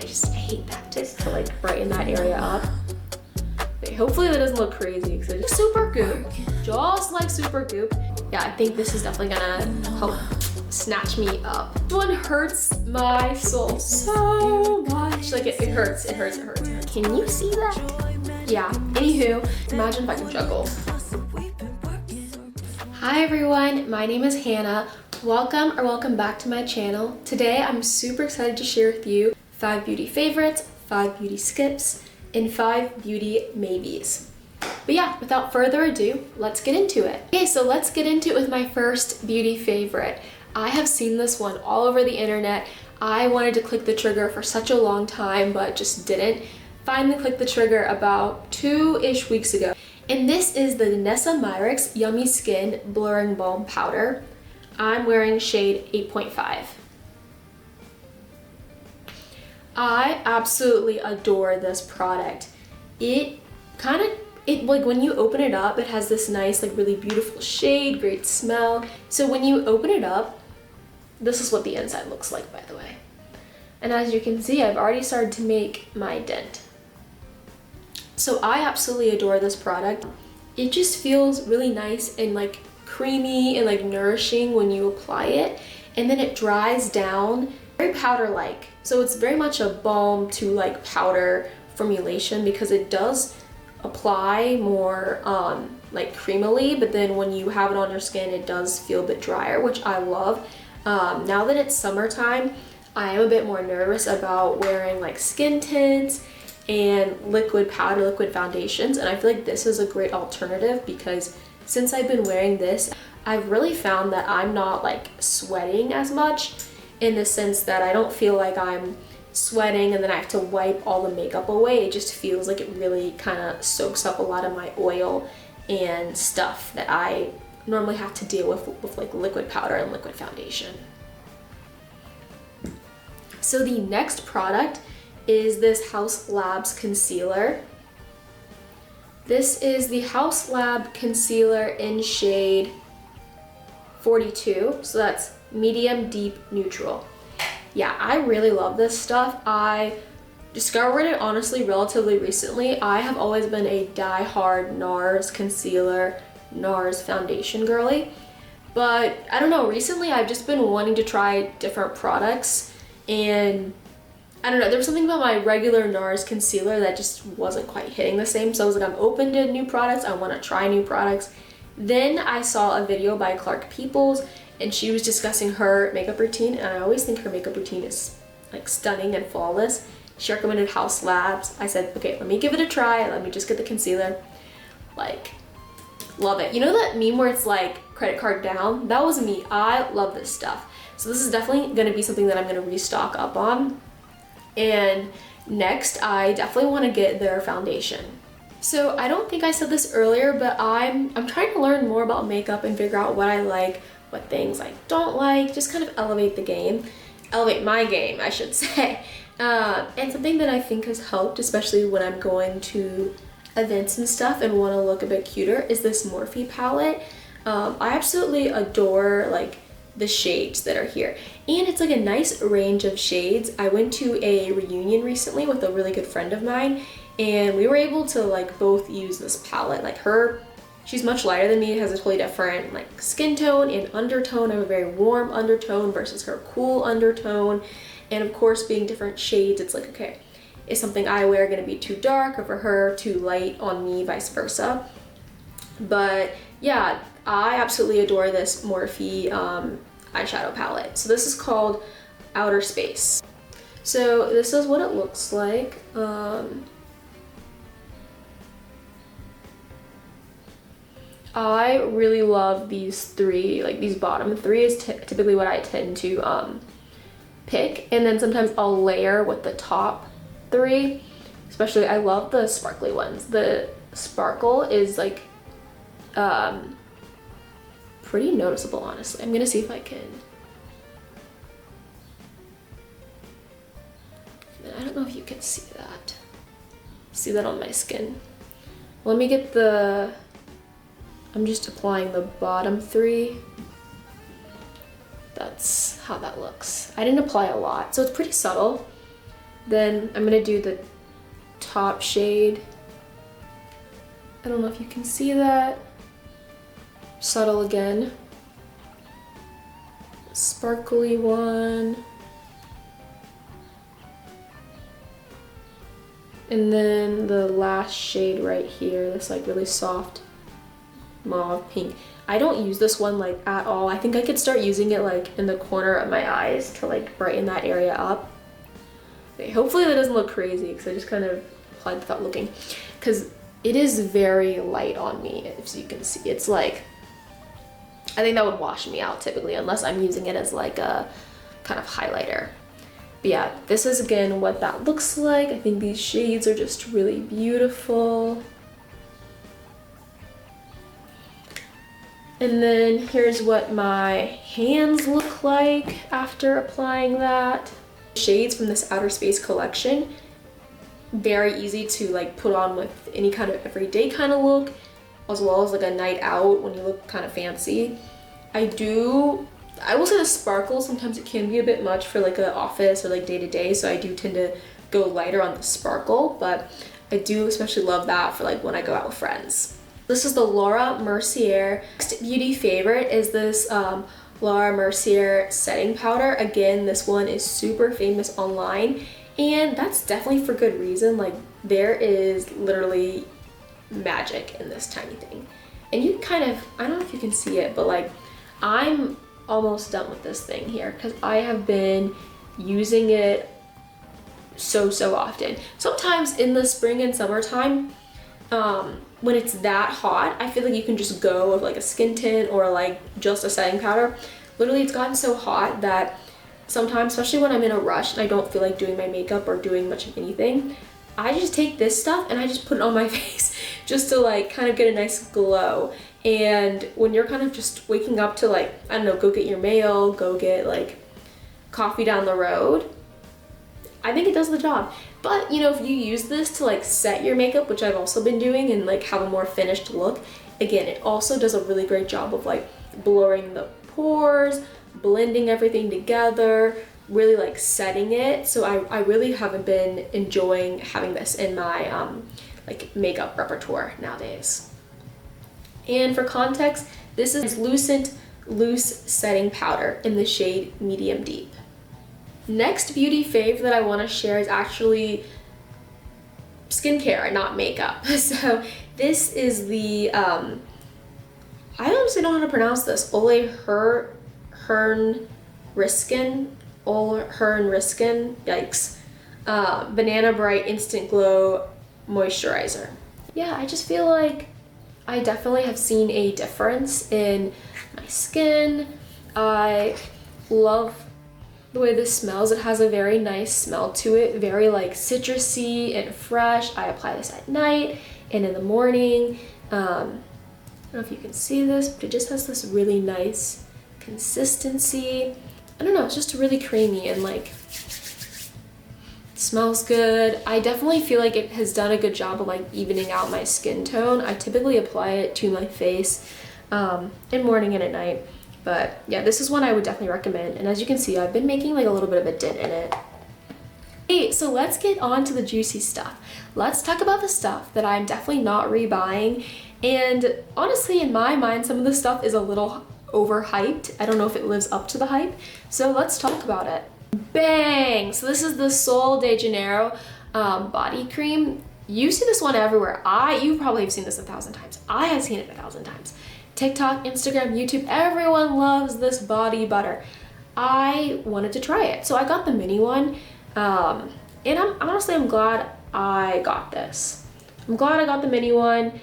I hate that, just to like brighten that area up. Okay, hopefully that doesn't look crazy because it's Supergoop, just like Supergoop. Yeah, I think this is definitely gonna help snatch me up. This one hurts my soul so much. Like it hurts. Can you see that? Yeah, anywho, imagine if I can juggle. Hi everyone, my name is Hannah. Welcome back to my channel. Today I'm super excited to share with you 5 beauty favorites, 5 beauty skips, and 5 beauty maybes. But yeah, without further ado, let's get into it. Okay, so let's get into it with my first beauty favorite. I have seen this one all over the internet. I wanted to click the trigger for such a long time, but just didn't. Finally clicked the trigger about 2-ish weeks ago. And this is the Danessa Myricks Yummy Skin Blurring Balm Powder. I'm wearing shade 8.5. I absolutely adore this product. It like when you open it up, it has this nice, like really beautiful shade, great smell. So when you open it up, this is what the inside looks like, by the way. And as you can see, I've already started to make my dent. So I absolutely adore this product. It just feels really nice and like creamy and like nourishing when you apply it, and then it dries down very powder-like. So it's very much a balm to like powder formulation because it does apply more like creamily, but then when you have it on your skin it does feel a bit drier, which I love. Now that it's summertime, I am a bit more nervous about wearing like skin tints and liquid powder, liquid foundations, and I feel like this is a great alternative because since I've been wearing this, I've really found that I'm not like sweating as much, in the sense that I don't feel like I'm sweating and then I have to wipe all the makeup away. It just feels like it really kind of soaks up a lot of my oil and stuff that I normally have to deal with like liquid powder and liquid foundation. So the next product is this Haus Labs concealer. This is the Haus Lab concealer in shade 42, so that's medium deep neutral. Yeah, I really love this stuff. I discovered it honestly relatively recently. I have always been a die-hard NARS concealer, NARS foundation girly, but I don't know, recently I've just been wanting to try different products, and I don't know, there was something about my regular NARS concealer that just wasn't quite hitting the same. So I was like, I'm open to new products. I want to try new products. Then I saw a video by Clark Peoples and she was discussing her makeup routine. And I always think her makeup routine is like stunning and flawless. She recommended Haus Labs. I said, okay, let me give it a try. Let me just get the concealer. Like, love it. You know that meme where it's like credit card down? That was me. I love this stuff. So this is definitely going to be something that I'm going to restock up on. And next, I definitely want to get their foundation. So I don't think I said this earlier, but I'm trying to learn more about makeup and figure out what I like, what things I don't like, just kind of elevate my game, I should say. And something that I think has helped, especially when I'm going to events and stuff and want to look a bit cuter, is this Morphe palette. I absolutely adore like the shades that are here, and it's like a nice range of shades. I went to a reunion recently with a really good friend of mine, and we were able to like both use this palette. Like she's much lighter than me, has a totally different like skin tone and undertone. I have a very warm undertone versus her cool undertone, and of course being different shades, it's like, okay, is something I wear gonna be too dark, or for her too light on me, vice versa? But yeah, I absolutely adore this Morphe eyeshadow palette. So this is called Outer Space. So this is what it looks like. I really love these three, like these bottom three is typically what I tend to pick, and then sometimes I'll layer with the top three. Especially, I love the sparkly ones. The sparkle is like pretty noticeable, honestly. I'm gonna see if I can. I don't know if you can see that. See that on my skin. Let me get I'm just applying the bottom three. That's how that looks. I didn't apply a lot, so it's pretty subtle. Then I'm gonna do the top shade. I don't know if you can see that. Subtle again. Sparkly one. And then the last shade right here, this like really soft mauve pink. I don't use this one like at all. I think I could start using it like in the corner of my eyes to like brighten that area up. Okay, hopefully that doesn't look crazy because I just kind of applied without looking, because it is very light on me, as you can see. It's like, I think that would wash me out typically unless I'm using it as like a kind of highlighter. But yeah, this is again what that looks like. I think these shades are just really beautiful. And then here's what my hands look like after applying that. Shades from this Outer Space collection, very easy to like put on with any kind of everyday kind of look, as well as like a night out when you look kind of fancy. I will say the sparkle, sometimes it can be a bit much for like an office or like day to day, so I do tend to go lighter on the sparkle, but I do especially love that for like when I go out with friends. This is the Lara Mercier. Next beauty favorite is this Lara Mercier setting powder. Again, this one is super famous online, and that's definitely for good reason. Like, there is literally magic in this tiny thing. And you kind of, I don't know if you can see it, but like, I'm almost done with this thing here because I have been using it so often. Sometimes in the spring and summertime, when it's that hot, I feel like you can just go with like a skin tint or like just a setting powder. Literally, it's gotten so hot that sometimes, especially when I'm in a rush and I don't feel like doing my makeup or doing much of anything, I just take this stuff and I just put it on my face just to like kind of get a nice glow. And when you're kind of just waking up to like, I don't know, go get your mail, go get like coffee down the road, I think it does the job. But you know, if you use this to like set your makeup, which I've also been doing, and like have a more finished look, again, it also does a really great job of like blurring the pores, blending everything together, really like setting it. So I really haven't been enjoying having this in my like makeup repertoire nowadays. And for context, this is Lucent Loose Setting Powder in the shade Medium Deep. Next beauty fave that I want to share is actually skincare and not makeup. So this is the, I honestly don't know how to pronounce this, Olehenriksen, yikes, Banana Bright Instant Glow Moisturizer. Yeah, I just feel like I definitely have seen a difference in my skin. I love the way this smells. It has a very nice smell to it, very like citrusy and fresh. I apply this at night and in the morning. I don't know if you can see this, but it just has this really nice consistency. I don't know, it's just really creamy and like smells good. I definitely feel like it has done a good job of like evening out my skin tone. I typically apply it to my face in morning and at night. But yeah, this is one I would definitely recommend. And as you can see, I've been making like a little bit of a dent in it. Hey, so let's get on to the juicy stuff. Let's talk about the stuff that I'm definitely not rebuying. And honestly, in my mind, some of the stuff is a little overhyped. I don't know if it lives up to the hype. So let's talk about it. Bang! So this is the Sol de Janeiro body cream. You see this one everywhere. You probably have seen this 1,000 times. I have seen it 1,000 times. TikTok, Instagram, YouTube, everyone loves this body butter. I wanted to try it, so I got the mini one, and I'm glad I got this. I'm glad I got the mini one,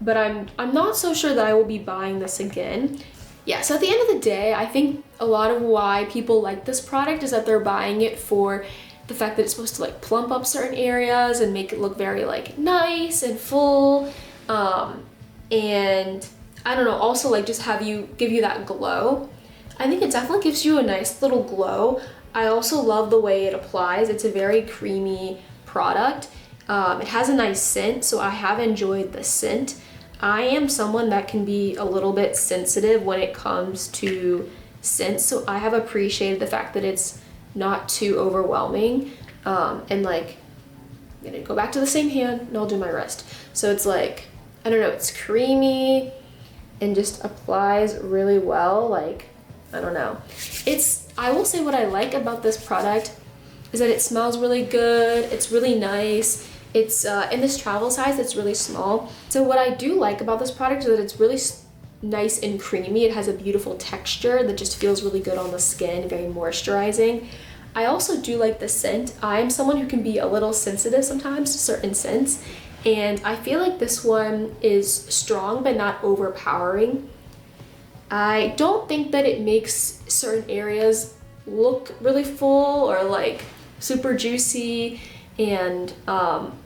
but I'm not so sure that I will be buying this again. Yeah, so at the end of the day, I think a lot of why people like this product is that they're buying it for the fact that it's supposed to like plump up certain areas and make it look very like nice and full, and I don't know, also like just give you that glow. I think it definitely gives you a nice little glow. I also love the way it applies. It's a very creamy product. It has a nice scent, so I have enjoyed the scent. I am someone that can be a little bit sensitive when it comes to scents, so I have appreciated the fact that it's not too overwhelming. And like, I'm gonna go back to the same hand and I'll do my wrist. So it's like, I don't know, it's creamy and just applies really well. Like, I don't know. I will say what I like about this product is that it smells really good. It's really nice. It's in this travel size, it's really small. So what I do like about this product is that it's really nice and creamy. It has a beautiful texture that just feels really good on the skin, very moisturizing. I also do like the scent. I'm someone who can be a little sensitive sometimes to certain scents, and I feel like this one is strong but not overpowering. I don't think that it makes certain areas look really full or like super juicy and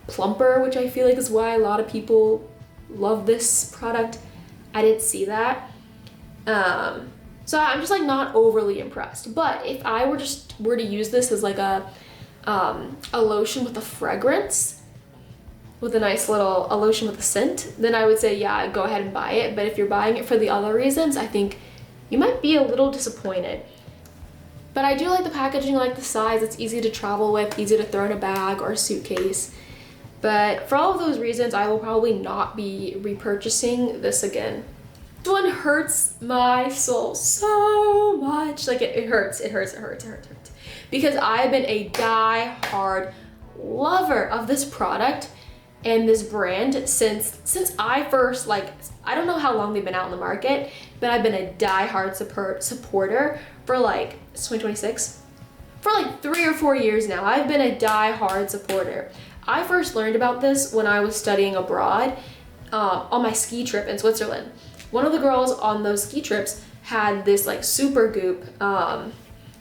plumper, which I feel like is why a lot of people love this product. I didn't see that. So I'm just like not overly impressed. But if I were to use this as like a lotion with a fragrance, with a nice little lotion with a scent, then I would say, yeah, go ahead and buy it. But if you're buying it for the other reasons, I think you might be a little disappointed. But I do like the packaging, I like the size. It's easy to travel with, easy to throw in a bag or a suitcase. But for all of those reasons, I will probably not be repurchasing this again. This one hurts my soul so much. Like it hurts. Because I've been a die-hard lover of this product and this brand since I first, like, I don't know how long they've been out in the market, but I've been a die-hard supporter for like, it's 2026? For like 3 or 4 years now. I've been a die-hard supporter. I first learned about this when I was studying abroad on my ski trip in Switzerland. One of the girls on those ski trips had this like Supergoop,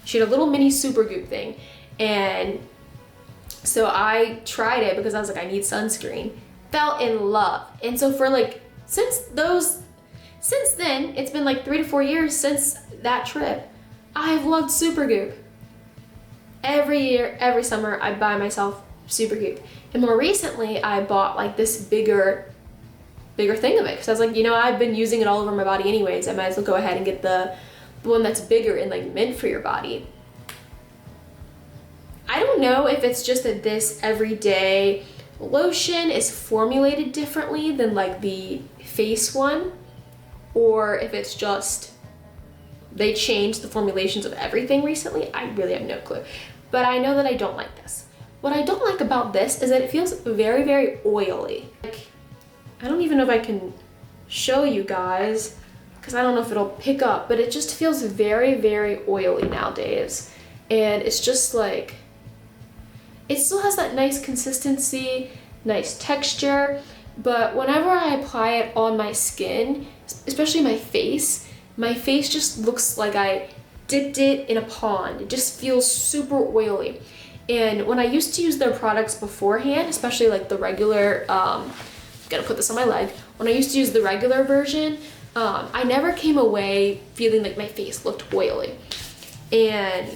she had a little mini Supergoop thing, and so I tried it because I was like, I need sunscreen. Fell in love. And so for like, since then, it's been like 3 to 4 years since that trip, I've loved Supergoop. Every year, every summer, I buy myself Supergoop. And more recently, I bought like this bigger thing of it, because I was like, you know, I've been using it all over my body anyways. I might as well go ahead and get the one that's bigger and like meant for your body. I don't know if it's just that this everyday lotion is formulated differently than like the face one, or if it's just they changed the formulations of everything recently. I really have no clue. But I know that I don't like this. What I don't like about this is that it feels very, very oily. Like, I don't even know if I can show you guys, because I don't know if it'll pick up, but it just feels very, very oily nowadays. And it's just like, it still has that nice consistency, nice texture, but whenever I apply it on my skin, especially my face just looks like I dipped it in a pond. It just feels super oily. And when I used to use their products beforehand, especially like the regular, gotta put this on my leg. When I used to use the regular version, I never came away feeling like my face looked oily. And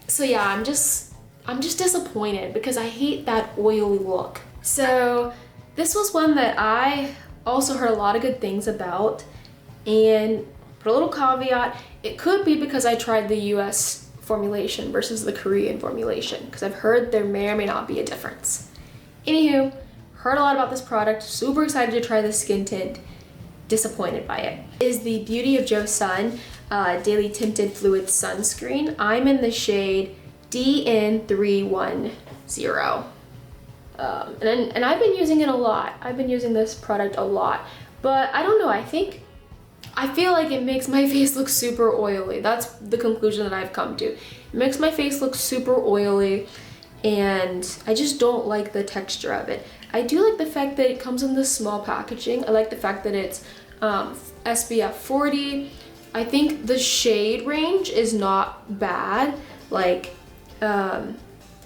so yeah, I'm just disappointed because I hate that oily look. So this was one that I also heard a lot of good things about, and put a little caveat, it could be because I tried the US formulation versus the Korean formulation, because I've heard there may or may not be a difference. Anywho, heard a lot about this product, super excited to try the skin tint, disappointed by it. Is the Beauty of Joseon Daily Tinted Fluid Sunscreen. I'm in the shade DN310. And I've been using it a lot. I've been using this product a lot, but I don't know, I feel like it makes my face look super oily. That's the conclusion that I've come to. It makes my face look super oily, and I just don't like the texture of it. I do like the fact that it comes in this small packaging. I like the fact that it's SPF 40. I think the shade range is not bad. Like, I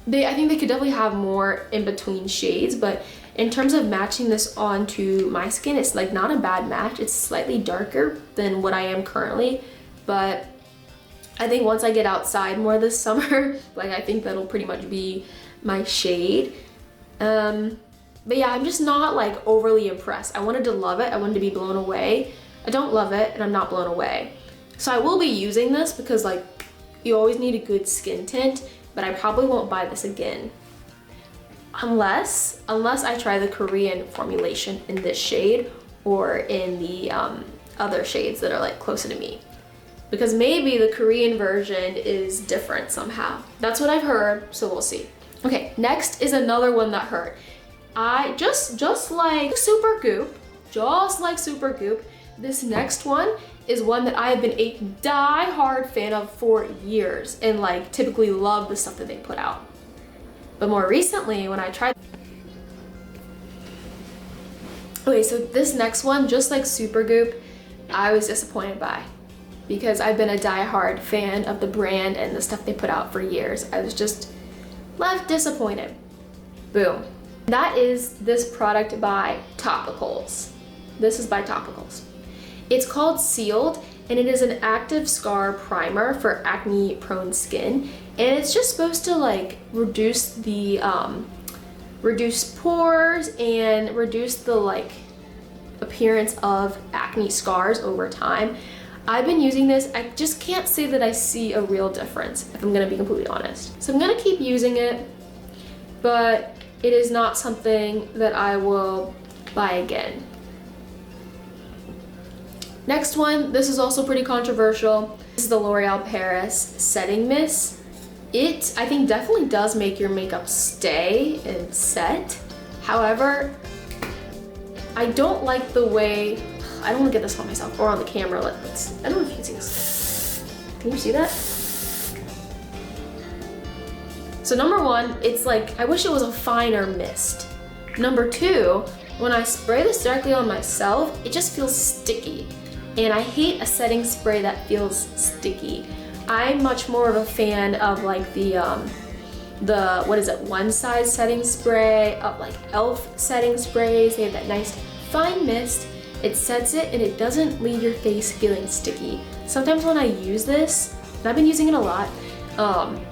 think they could definitely have more in between shades, but in terms of matching this onto my skin, it's like not a bad match. It's slightly darker than what I am currently, but I think once I get outside more this summer, like I think that'll pretty much be my shade. But yeah, I'm just not like overly impressed. I wanted to love it. I wanted to be blown away. I don't love it, and I'm not blown away. So I will be using this because like you always need a good skin tint, but I probably won't buy this again. unless I try the Korean formulation in this shade or in the other shades that are like closer to me. Because maybe the Korean version is different somehow. That's what I've heard, so we'll see. Okay, next is another one that hurt. I just like Supergoop, this next one is one that I have been a die-hard fan of for years and like typically love the stuff that they put out. But more recently, when I tried... Okay, so this next one, just like Supergoop, I was disappointed by. Because I've been a die-hard fan of the brand and the stuff they put out for years. I was just left disappointed. Boom. That is this product by Topicals. This is by Topicals. It's called Sealed, and it is an active scar primer for acne-prone skin. And it's just supposed to like reduce the, reduce pores and reduce the like appearance of acne scars over time. I've been using this, I just can't say that I see a real difference, if I'm gonna be completely honest. So I'm gonna keep using it, but it is not something that I will buy again. Next one, this is also pretty controversial. This is the L'Oreal Paris Setting Mist. It, I think, definitely does make your makeup stay and set. However, I don't like the way, I don't want to get this on myself or on the camera. Let's, I don't know if you can see this. Can you see that? So number one, it's like, I wish it was a finer mist. Number two, when I spray this directly on myself, it just feels sticky. And I hate a setting spray that feels sticky. I'm much more of a fan of like the what is it, one size setting spray, of like e.l.f. setting sprays. They have that nice fine mist. It sets it and it doesn't leave your face feeling sticky. Sometimes when I use this, and I've been using it a lot,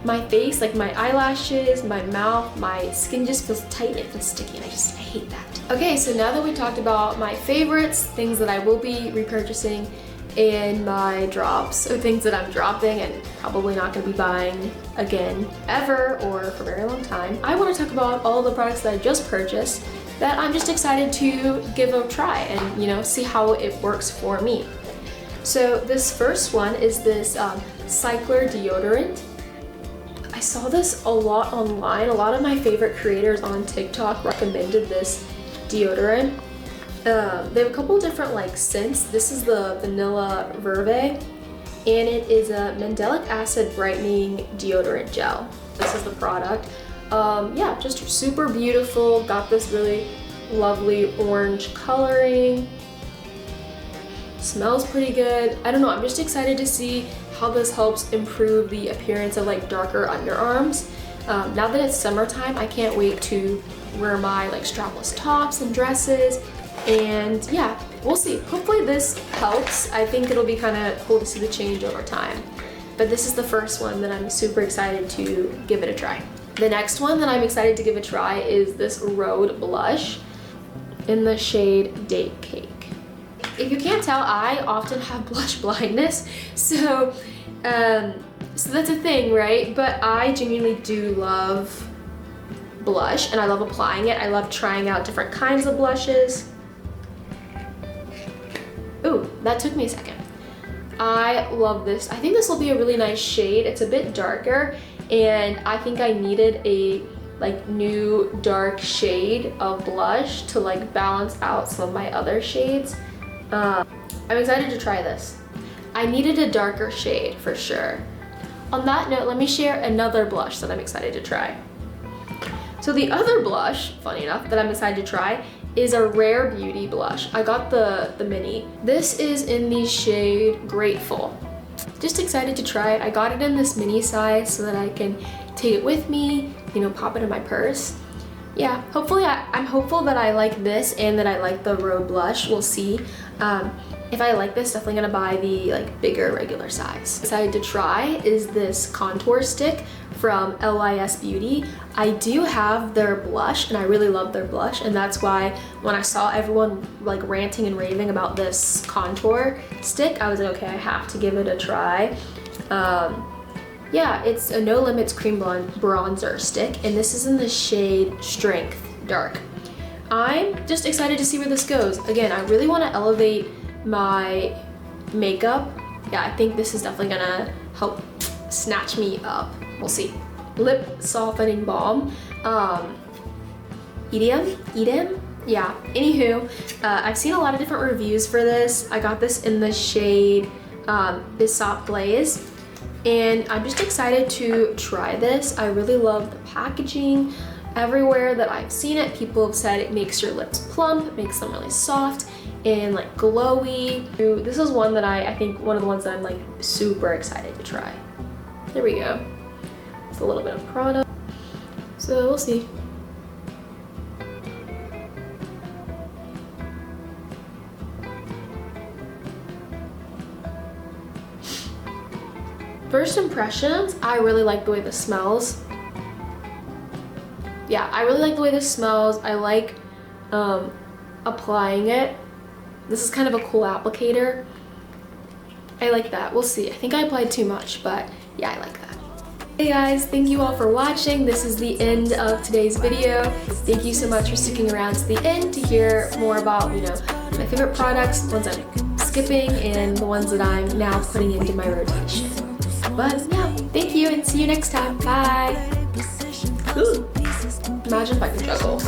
my face, like my eyelashes, my mouth, my skin just feels tight and it feels sticky, and I hate that. Okay, so now that we talked about my favorites, things that I will be repurchasing, and my drops, so things that I'm dropping and probably not going to be buying again ever or for a very long time, I want to talk about all the products that I just purchased that I'm just excited to give a try and, you know, see how it works for me. So this first one is this Cyklar deodorant. I saw this a lot online. A lot of my favorite creators on TikTok recommended this deodorant. They have a couple different like scents. This is the Vanilla Verve, and it is a mandelic acid brightening deodorant gel. This is the product. Yeah, just super beautiful. Got this really lovely orange coloring. Smells pretty good. I don't know, I'm just excited to see how this helps improve the appearance of like darker underarms. Now that it's summertime, I can't wait to wear my like strapless tops and dresses. And yeah, we'll see. Hopefully this helps. I think it'll be kind of cool to see the change over time. But this is the first one that I'm super excited to give it a try. The next one that I'm excited to give a try is this Rhode blush in the shade Date Cake. If you can't tell, I often have blush blindness, so that's a thing, right? But I genuinely do love blush, and I love applying it. I love trying out different kinds of blushes. Ooh, that took me a second. I love this. I think this will be a really nice shade. It's a bit darker, and I think I needed a like new dark shade of blush to like balance out some of my other shades. I'm excited to try this. I needed a darker shade for sure. On that note, let me share another blush that I'm excited to try. So the other blush, funny enough, that I'm excited to try is a Rare Beauty blush. I got the mini. This is in the shade Grateful. Just excited to try it. I got it in this mini size so that I can take it with me, you know, pop it in my purse. Yeah, hopefully I'm hopeful that I like this and that I like the Rhode blush. We'll see. If I like this, definitely gonna buy the like bigger regular size. Excited to try is this contour stick from Lys Beauty. I do have their blush and I really love their blush, and that's why when I saw everyone like ranting and raving about this contour stick, I was like, okay, I have to give it a try. yeah, it's a No Limits Cream Bronzer stick, and this is in the shade Strength Dark. I'm just excited to see where this goes. Again, I really want to elevate my makeup. Yeah, I think this is definitely gonna help snatch me up. We'll see. Lip Softening Balm. Eadem? Yeah, anywho, I've seen a lot of different reviews for this. I got this in the shade Bissap Glaze, and I'm just excited to try this. I really love the packaging. Everywhere that I've seen it, people have said it makes your lips plump, it makes them really soft and like glowy. This is one that I think one of the ones that I'm like super excited to try. There we go. It's a little bit of product. So we'll see. First impressions, I really like the way this smells. Yeah, I really like the way this smells. I like applying it. This is kind of a cool applicator. I like that. We'll see. I think I applied too much, but yeah, I like that. Hey guys, thank you all for watching. This is the end of today's video. Thank you so much for sticking around to the end to hear more about, you know, my favorite products, the ones I'm skipping, and the ones that I'm now putting into my rotation. But yeah, thank you and see you next time. Bye. Ooh. Imagine if I could juggle.